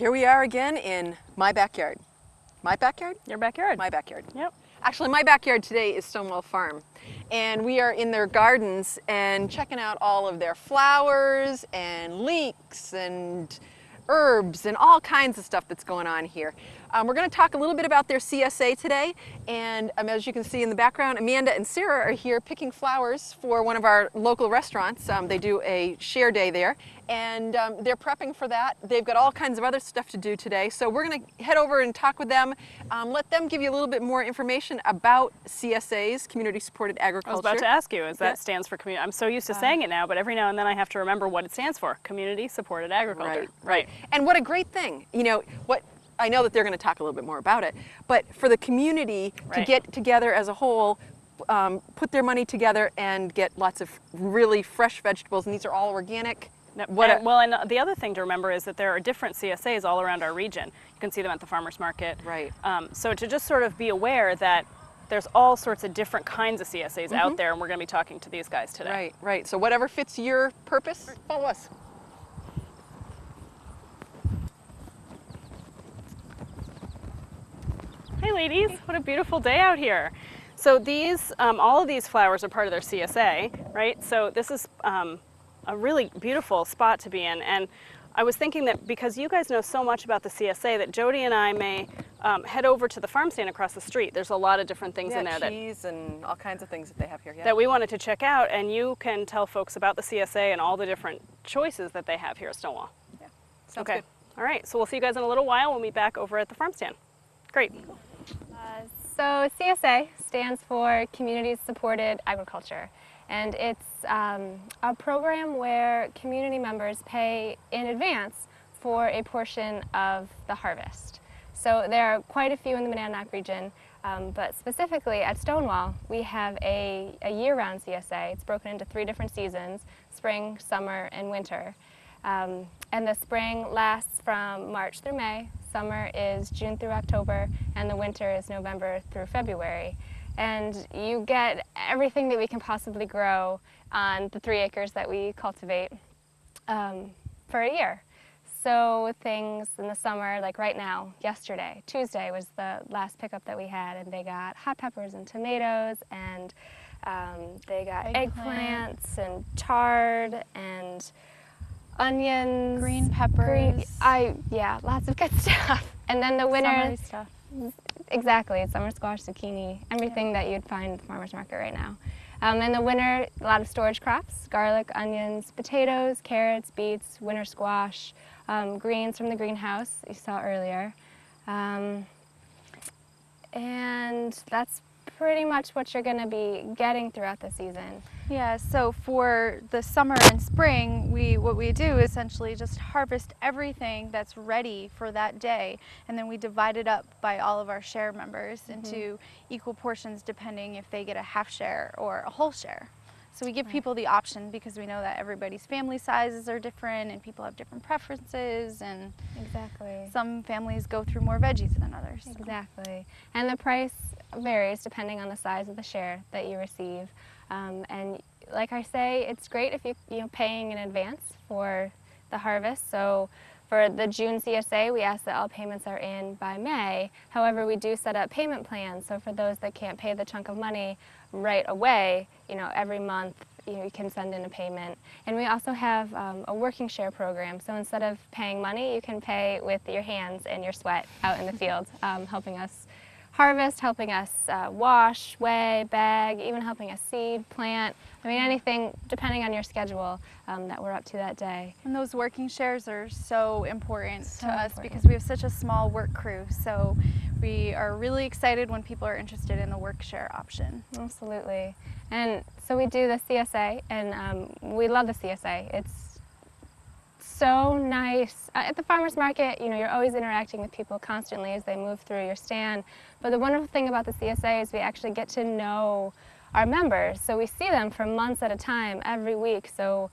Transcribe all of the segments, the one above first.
Here we are again in my backyard. My backyard? Your backyard. My backyard. Yep. Actually, my backyard today is Stonewall Farm. And we are in their gardens and checking out all of their flowers and leeks and herbs and all kinds of stuff that's going on here. We're going to talk a little bit about their CSA today, and as you can see in the background, Amanda and Sarah are here picking flowers for one of our local restaurants. They do a share day there, and they're prepping for that. They've got all kinds of other stuff to do today, so we're going to head over and talk with them, let them give you a little bit more information about CSA's, Community Supported Agriculture. I was about to ask you, as that stands for community. I'm so used to saying it now, but every now and then I have to remember what it stands for. Community Supported Agriculture. Right. And what a great thing. You know, I know that they're going to talk a little bit more about it, but for the community to get together as a whole, put their money together and get lots of really fresh vegetables, and these are all organic. And the other thing to remember is that there are different CSAs all around our region. You can see them at the farmers market. Right. So to just sort of be aware that there's all sorts of different kinds of CSAs out there, and we're going to be talking to these guys today. Right. So whatever fits your purpose, follow us. Hey ladies, what a beautiful day out here. So these, all of these flowers are part of their CSA, right? So this is a really beautiful spot to be in. And I was thinking that because you guys know so much about the CSA, that Jody and I may head over to the farm stand across the street. There's a lot of different things in there. Cheese and all kinds of things that they have here. That we wanted to check out, and you can tell folks about the CSA and all the different choices that they have here at Stonewall. Yeah, sounds good. All right, so we'll see you guys in a little while. We'll meet back over at the farm stand. Great. So CSA stands for Community Supported Agriculture, and it's a program where community members pay in advance for a portion of the harvest. So there are quite a few in the Monadnock region, but specifically at Stonewall we have a year-round CSA. It's broken into 3 different seasons: spring, summer, and winter. And the spring lasts from March through May, summer is June through October, and the winter is November through February. And you get everything that we can possibly grow on the 3 acres that we cultivate for a year. So things in the summer, like right now, yesterday, Tuesday was the last pickup that we had, and they got hot peppers and tomatoes, and they got eggplants and chard and onions, green peppers. Yeah, lots of good stuff. And then the winter Summery stuff. Exactly, summer squash, zucchini, everything that you'd find at the farmer's market right now. In the winter, a lot of storage crops: garlic, onions, potatoes, carrots, beets, winter squash, greens from the greenhouse you saw earlier. And that's pretty much what you're going to be getting throughout the season. Yeah, so for the summer and spring, what we do is essentially just harvest everything that's ready for that day, and then we divide it up by all of our share members into equal portions depending if they get a half share or a whole share. So we give people the option because we know that everybody's family sizes are different and people have different preferences, and some families go through more veggies than others. Exactly. And the price varies depending on the size of the share that you receive. And like I say, it's great if you're paying in advance for the harvest. So for the June CSA, we ask that all payments are in by May. However, we do set up payment plans. So for those that can't pay the chunk of money right away, every month, you can send in a payment. And we also have a working share program. So instead of paying money, you can pay with your hands and your sweat out in the field, helping us harvest, helping us wash, weigh, bag, even helping us seed, plant. I mean, anything depending on your schedule that we're up to that day. And those working shares are so important to us because we have such a small work crew. So we are really excited when people are interested in the work share option. Absolutely. And so we do the CSA, and we love the CSA. It's so nice. At the farmer's market, you're always interacting with people constantly as they move through your stand. But the wonderful thing about the CSA is we actually get to know our members. So we see them for months at a time, every week. So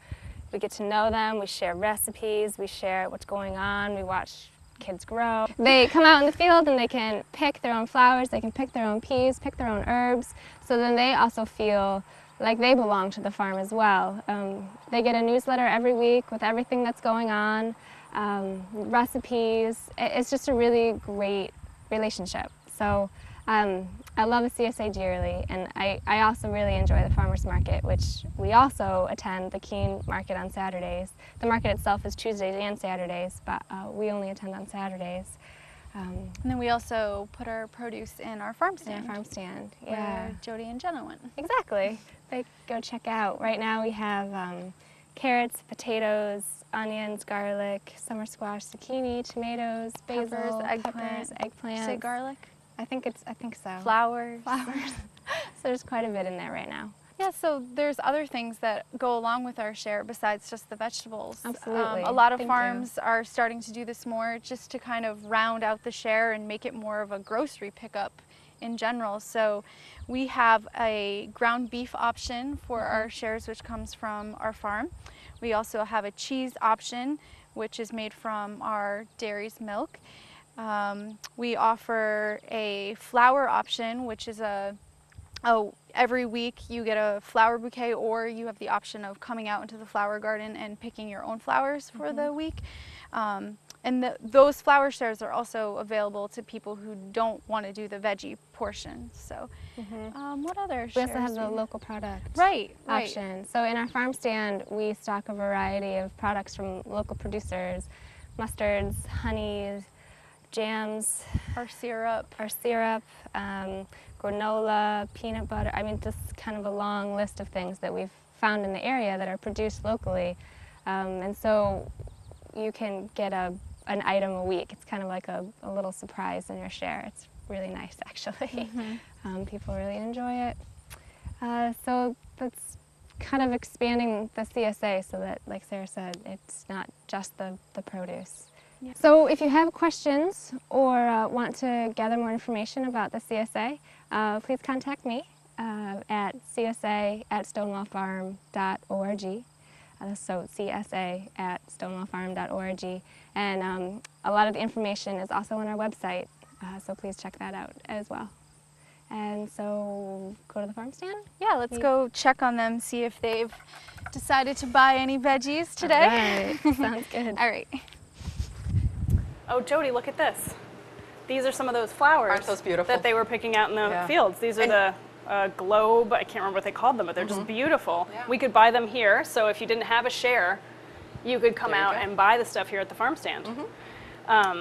we get to know them, we share recipes, we share what's going on, we watch kids grow. They come out in the field and they can pick their own flowers, they can pick their own peas, pick their own herbs. So then they also feel like they belong to the farm as well. They get a newsletter every week with everything that's going on. recipes. It's just a really great relationship. So I love the CSA dearly, and I also really enjoy the farmers market, which we also attend the Keene market on Saturdays. The market itself is Tuesdays and Saturdays, but we only attend on Saturdays. And then we also put our produce in our farm stand. In our farm stand, yeah. Where Jody and Jenna went. Exactly. Like, go check out. Right now we have carrots, potatoes, onions, garlic, summer squash, zucchini, tomatoes, basil, peppers, eggplants. Say garlic. I think so. Flowers. Flowers. So there's quite a bit in there right now. Yeah, so there's other things that go along with our share besides just the vegetables. Absolutely. A lot of Thank farms are starting to do this more just to kind of round out the share and make it more of a grocery pickup in general. So we have a ground beef option for our shares, which comes from our farm. We also have a cheese option, which is made from our dairy's milk. We offer a flower option, which is every week you get a flower bouquet, or you have the option of coming out into the flower garden and picking your own flowers for the week. And those flower shares are also available to people who don't want to do the veggie portion. So what other shares? We also have the local product right. option. So in our farm stand, we stock a variety of products from local producers: mustards, honeys, jams, Our syrup. Granola, peanut butter. I mean, just kind of a long list of things that we've found in the area that are produced locally. And so you can get an item a week. It's kind of like a little surprise in your share. It's really nice, actually. People really enjoy it. So that's kind of expanding the CSA so that, like Sarah said, it's not just the produce. Yeah. So if you have questions or want to gather more information about the CSA, please contact me at csa@stonewallfarm.org. So csa@stonewallfarm.org. And a lot of the information is also on our website, so please check that out as well. And so go to the farm stand? Yeah, let's go check on them, see if they've decided to buy any veggies today. All right. Sounds good. All right. Oh, Jody, look at this. These are some of those flowers. Aren't those beautiful? That they were picking out in the Yeah. fields. These are the globe, I can't remember what they called them, but they're just beautiful. Yeah. We could buy them here, so if you didn't have a share, you could come There you out go. and buy the stuff here at the farm stand.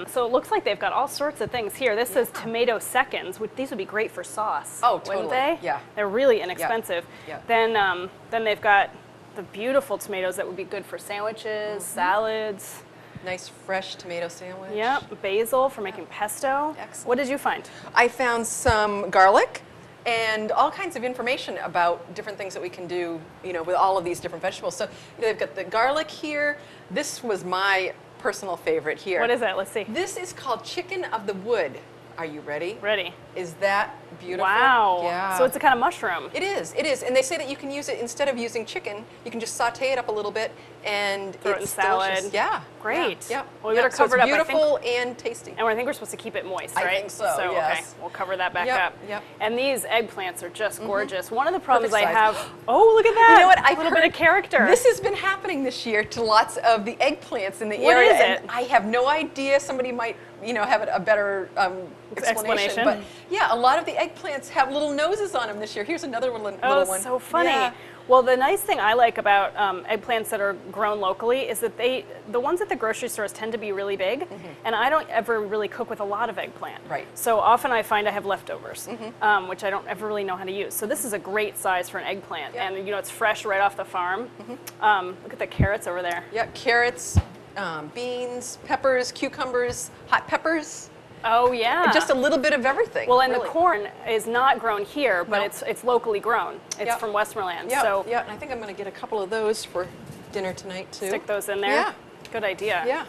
So it looks like they've got all sorts of things here. This says tomato seconds, which these would be great for sauce. Oh, wouldn't totally. they? Yeah. They're really inexpensive. Yeah. Then they've got the beautiful tomatoes that would be good for sandwiches, salads. Nice fresh tomato sandwich. Yep, basil for making pesto. Excellent. What did you find? I found some garlic and all kinds of information about different things that we can do, with all of these different vegetables. So they've got the garlic here. This was my personal favorite here. What is it? Let's see. This is called chicken of the wood. Are you ready? Ready. Is that beautiful? Wow. Yeah. So it's a kind of mushroom. It is. And they say that you can use it, instead of using chicken, you can just saute it up a little bit and Throw it in it's salad. delicious. Yeah. Great. Yeah. Well, we better so cover it's it up. I think- beautiful and tasty. And I think we're supposed to keep it moist, I right? think so, yes. Okay, we'll cover that back Yep, up. yep. And these eggplants are just gorgeous. One of the problems Perfect I size. have, oh, look at that. You know what? A little bit of character. This has been happening this year to lots of the eggplants in the What area. is it? And I have no idea. Somebody might, have a better explanation. But yeah, a lot of the eggplants have little noses on them this year. Here's another little one. So funny. Yeah. Well, the nice thing I like about eggplants that are grown locally is that the ones at the grocery stores tend to be really big, and I don't ever really cook with a lot of eggplant. Right. So often I find I have leftovers, which I don't ever really know how to use. So this is a great size for an eggplant, Yeah. and it's fresh right off the farm. Look at the carrots over there. Yeah, carrots, beans, peppers, cucumbers, hot peppers. Oh yeah. Just a little bit of everything. Well, and the really. corn is not grown here, but No. it's locally grown. It's Yep. from Westmoreland. Yeah, So yeah, and I think I'm going to get a couple of those for dinner tonight too. stick those in there. Yeah. Good idea. Yeah.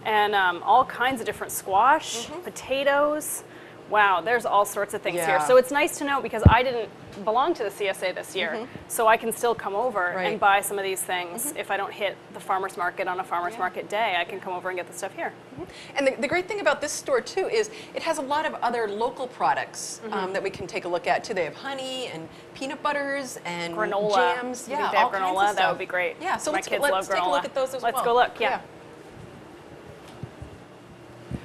And all kinds of different squash, potatoes. Wow, there's all sorts of things here. Yeah. So it's nice to know because I didn't belong to the CSA this year, so I can still come over and Right. buy some of these things. If I don't hit the farmer's market on a farmer's market day, I can come over and get the stuff here. And the great thing about this store too is it has a lot of other local products that we can take a look at too. They have honey and peanut butters and Granola. jams. You Yeah, think they have all kinds granola? of That stuff. would be great. Yeah, so My let's kids let's love take a granola. look at those as well. Let's go look. Yeah.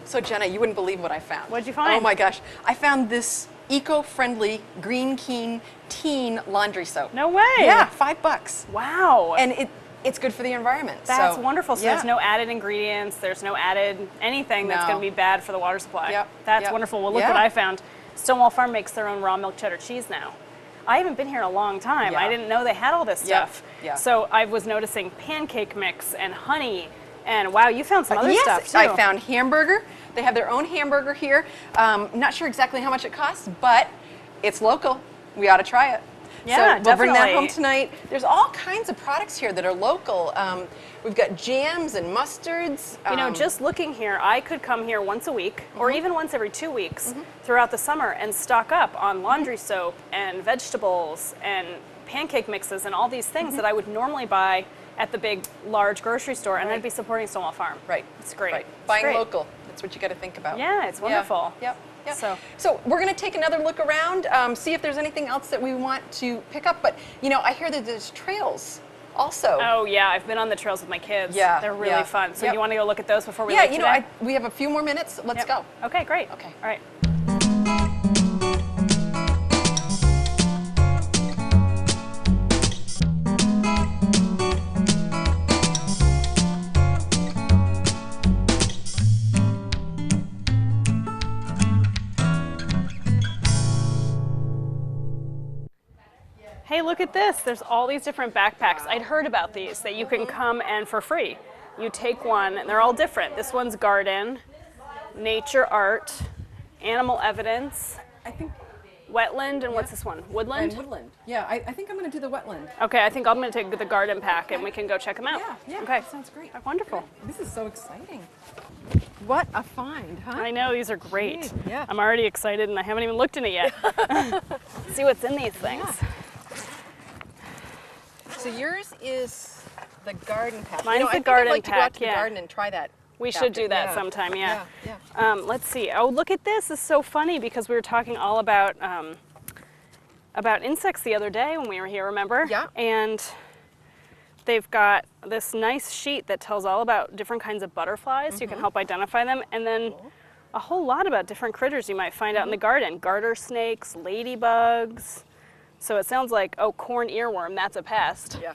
So Jenna, you wouldn't believe what I found. What'd you find? Oh my gosh. I found this eco-friendly Green King teen laundry soap. No way. Yeah, $5. Wow. And it's good for the environment. That's so, wonderful. So yeah. there's no added ingredients. There's no added anything that's No. going to be bad for the water supply. Yep. That's Yep. wonderful. Well, look Yeah. what I found. Stonewall Farm makes their own raw milk cheddar cheese now. I haven't been here in a long time. Yeah. I didn't know they had all this Yeah. stuff. Yeah. So I was noticing pancake mix and honey. And wow, you found some other yes, stuff too. I found hamburger. They have their own hamburger here. Not sure exactly how much it costs, but it's local. We ought to try it. Yeah, so we'll bring that definitely. home tonight. There's all kinds of products here that are local. We've got jams and mustards. You know, just looking here, I could come here once a week or even once every 2 weeks throughout the summer and stock up on laundry soap and vegetables and pancake mixes and all these things that I would normally buy at the big, large grocery store, and I'd be supporting Stonewall Farm. Right. It's great. Right. It's Buying great. local. That's what you got to think about. Yeah, it's wonderful. Yep. Yep. So we're going to take another look around, see if there's anything else that we want to pick up. But, you know, I hear that there's trails also. Oh yeah, I've been on the trails with my kids. Yeah, They're really yeah. fun. So Yep. you want to go look at those before we Yeah, leave you know, today? we have a few more minutes. Let's Yep. go. Okay, great. Okay. All right. Hey, look at this. There's all these different backpacks. I'd heard about these, that you can come and for free. You take one, and they're all different. This one's garden, nature art, animal evidence, I think. wetland, and what's this one? Woodland? And woodland. Yeah, I think I'm going to do the wetland. Okay, I think I'm going to take the garden pack, and we can go check them out. Yeah, Okay. sounds great. Wonderful. This is so exciting. What a find, huh? I know, these are great. Neat, yeah. I'm already excited, and I haven't even looked in it yet. See what's in these things. So yours is the garden pack. Mine's you know, the I think garden I'd like to go out pack, to the yeah. garden and try that. We should do that sometime, yeah. Yeah. Let's see. Oh, look at this. This is so funny because we were talking all about insects the other day when we were here, remember? Yeah. And they've got this nice sheet that tells all about different kinds of butterflies. So you can help identify them. And then a whole lot about different critters you might find out in the garden. Garter snakes, ladybugs. So it sounds like, oh, corn earworm, that's a pest. Yeah.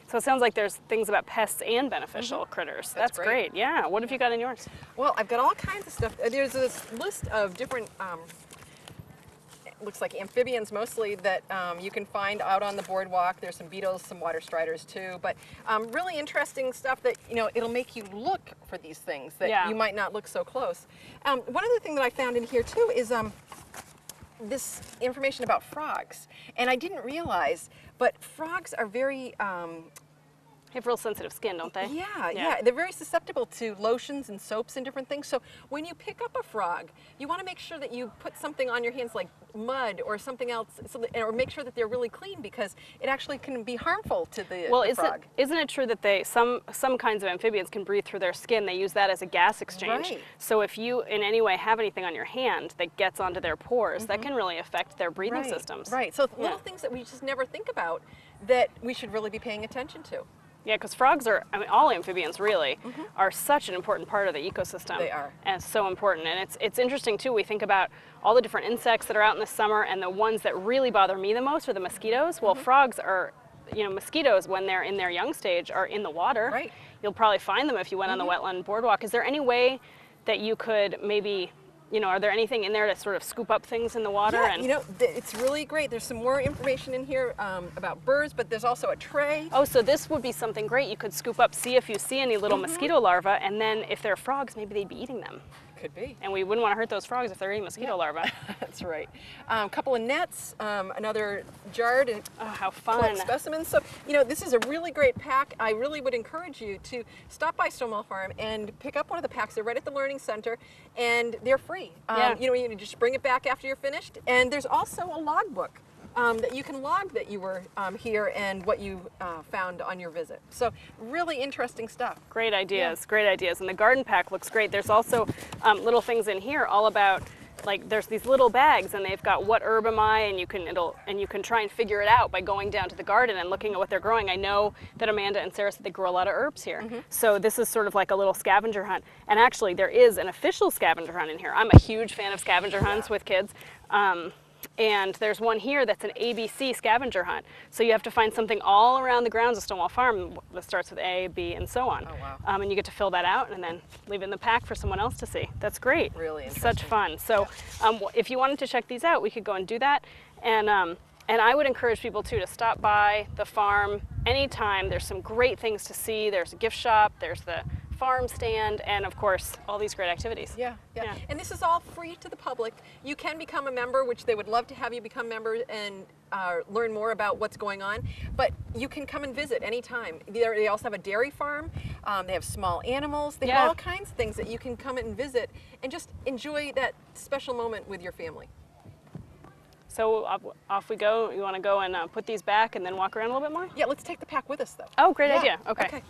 So it sounds like there's things about pests and beneficial critters. That's great. great. Yeah. What have you got in yours? Well, I've got all kinds of stuff. There's this list of different, it looks like amphibians mostly, that you can find out on the boardwalk. There's some beetles, some water striders too, but really interesting stuff that, you know, it'll make you look for these things that Yeah. you might not look so close. One other thing that I found in here too is this information about frogs. And I didn't realize, but frogs are very, They have real sensitive skin, don't they? yeah, they're very susceptible to lotions and soaps and different things. So when you pick up a frog, you want to make sure that you put something on your hands like mud or something else, so that, or make sure that they're really clean, because it actually can be harmful to the Well, frog. isn't it true that some kinds of amphibians can breathe through their skin? They use that as a gas exchange. Right. So if you in any way have anything on your hand that gets onto their pores, that can really affect their breathing systems. Right. So Yeah. little things that we just never think about that we should really be paying attention to. Yeah, because frogs are, I mean, all amphibians really are such an important part of the ecosystem. They are. And it's so important. And it's interesting too, we think about all the different insects that are out in the summer, and the ones that really bother me the most are the mosquitoes. Well, frogs are, you know, mosquitoes when they're in their young stage are in the water. Right. You'll probably find them if you went on the wetland boardwalk. Is there any way that you could maybe, you know, are there anything in there to sort of scoop up things in the water? Yeah, and you know, it's really great. There's some more information in here about birds, but there's also a tray. Oh, so this would be something great. You could scoop up, see if you see any little mosquito larvae, and then if they're frogs, maybe they'd be eating them. Could be. And we wouldn't want to hurt those frogs if they're eating mosquito larvae. That's right. A couple of nets, another jar to Oh, how collect fun. specimens. So, you know, this is a really great pack. I really would encourage you to stop by Stonewall Farm and pick up one of the packs. They're right at the Learning Center, and they're free. Yeah. You know, you just bring it back after you're finished. And there's also a logbook that you can log that you were here and what you found on your visit. So really interesting stuff. Great ideas, great ideas. And the garden pack looks great. There's also little things in here all about like there's these little bags and they've got what herb am I, and you can try and figure it out by going down to the garden and looking at what they're growing. I know that Amanda and Sarah said they grow a lot of herbs here. So this is sort of like a little scavenger hunt. And actually there is an official scavenger hunt in here. I'm a huge fan of scavenger hunts with kids. And there's one here that's an ABC scavenger hunt. So you have to find something all around the grounds of Stonewall Farm that starts with A, B, and so on. Oh, wow. And you get to fill that out and then leave it in the pack for someone else to see. That's great. Really Such interesting. fun. So if you wanted to check these out, we could go and do that. And I would encourage people too to stop by the farm anytime. There's some great things to see. There's a gift shop, there's the farm stand, and of course all these great activities. Yeah. And this is all free to the public. You can become a member, which they would love to have you become members and learn more about what's going on. But you can come and visit anytime. They also have a dairy farm. They have small animals. They have all kinds of things that you can come and visit and just enjoy that special moment with your family. So off we go. You want to go and put these back and then walk around a little bit more? Yeah, let's take the pack with us though. Oh, great idea. Okay.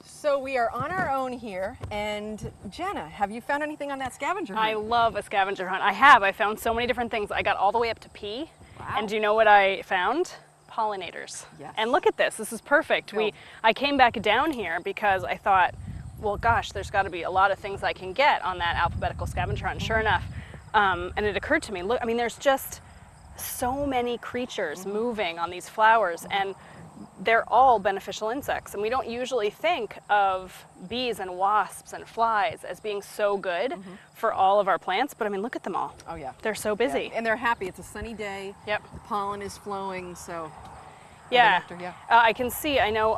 So we are on our own here, and Jenna, have you found anything on that scavenger hunt? I love a scavenger hunt. I found so many different things. I got all the way up to P. Wow. And do you know what I found? Pollinators. Yes. And look at this. This is perfect. Go. I came back down here because I thought, well, gosh, there's got to be a lot of things I can get on that alphabetical scavenger hunt. And sure enough, and it occurred to me, look, I mean, there's just so many creatures moving on these flowers, and they're all beneficial insects. And we don't usually think of bees and wasps and flies as being so good for all of our plants, but I mean, look at them all. Oh yeah. They're so busy. Yeah. And they're happy. It's a sunny day. Yep. The pollen is flowing, so. Yeah. The nectar, I can see, I know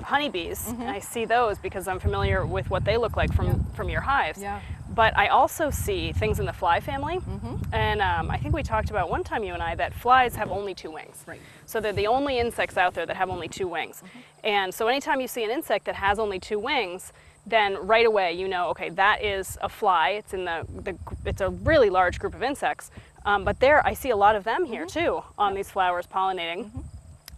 honeybees, and I see those because I'm familiar with what they look like from your hives. Yeah. But I also see things in the fly family, and I think we talked about one time, you and I, that flies have only 2 wings. Right. So they're the only insects out there that have only 2 wings. And so anytime you see an insect that has only 2 wings, then right away you know, okay, that is a fly. It's in it's a really large group of insects. But I see a lot of them here too on these flowers pollinating.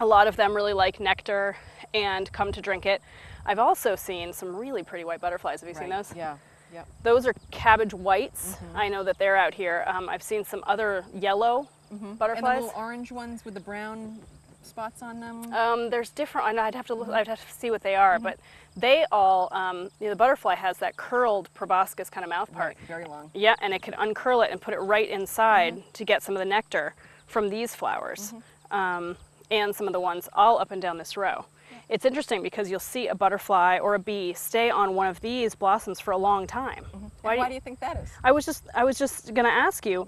A lot of them really like nectar and come to drink it. I've also seen some really pretty white butterflies. Have you seen those? Yeah. Yep. Those are cabbage whites. I know that they're out here. I've seen some other yellow butterflies. And the little orange ones with the brown spots on them? There's different, I'd have to look, I'd have to see what they are, but they all, the butterfly has that curled proboscis kind of mouth part. Right, very long. Yeah, and it can uncurl it and put it right inside to get some of the nectar from these flowers, and some of the ones all up and down this row. It's interesting because you'll see a butterfly or a bee stay on one of these blossoms for a long time. Why do you think that is? I was just going to ask you,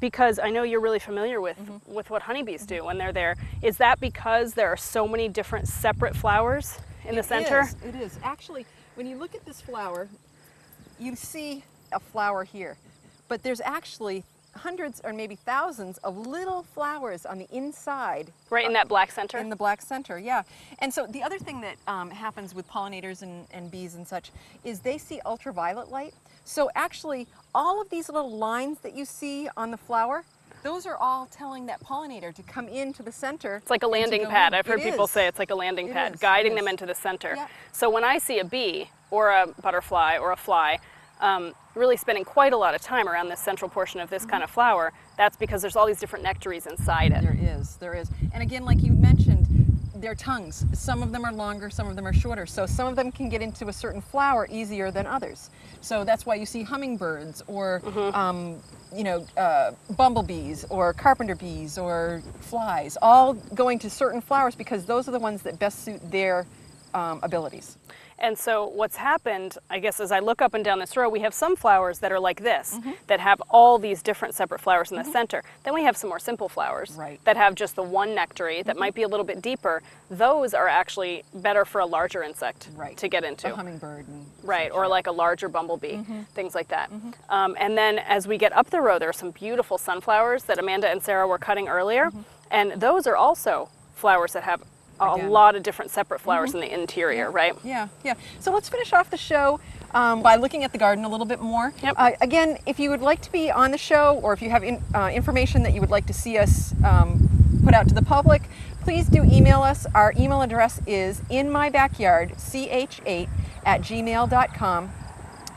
because I know you're really familiar with what honeybees do when they're there. Is that because there are so many different separate flowers in the center? It is. Actually, when you look at this flower, you see a flower here, but there's actually hundreds or maybe thousands of little flowers on the inside. Right in that black center? In the black center, yeah. And so the other thing that happens with pollinators and bees and such is they see ultraviolet light. So actually, all of these little lines that you see on the flower, those are all telling that pollinator to come into the center. It's like a landing pad. I've heard people say it's like a landing pad, guiding them into the center. Yeah. So when I see a bee or a butterfly or a fly, really spending quite a lot of time around this central portion of this kind of flower, that's because there's all these different nectaries inside it. There is. And again, like you mentioned, their tongues, some of them are longer, some of them are shorter. So some of them can get into a certain flower easier than others. So that's why you see hummingbirds or, bumblebees or carpenter bees or flies, all going to certain flowers because those are the ones that best suit their abilities. And so what's happened, I guess, as I look up and down this row, we have some flowers that are like this, that have all these different separate flowers in the center. Then we have some more simple flowers that have just the one nectary that might be a little bit deeper. Those are actually better for a larger insect to get into. A hummingbird. And or like a larger bumblebee, things like that. And then as we get up the row, there are some beautiful sunflowers that Amanda and Sarah were cutting earlier. And those are also flowers that have a lot of different separate flowers in the interior, right? Yeah. So let's finish off the show by looking at the garden a little bit more. Again, if you would like to be on the show or if you have information that you would like to see us put out to the public, please do email us. Our email address is inmybackyardch8@gmail.com.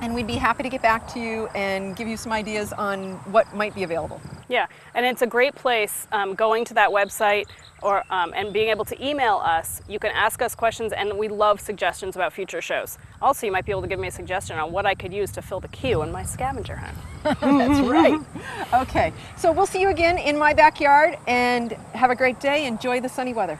And we'd be happy to get back to you and give you some ideas on what might be available. Yeah, and it's a great place going to that website or and being able to email us. You can ask us questions, and we love suggestions about future shows. Also, you might be able to give me a suggestion on what I could use to fill the queue in my scavenger hunt. That's right. Okay, so we'll see you again in my backyard, and have a great day. Enjoy the sunny weather.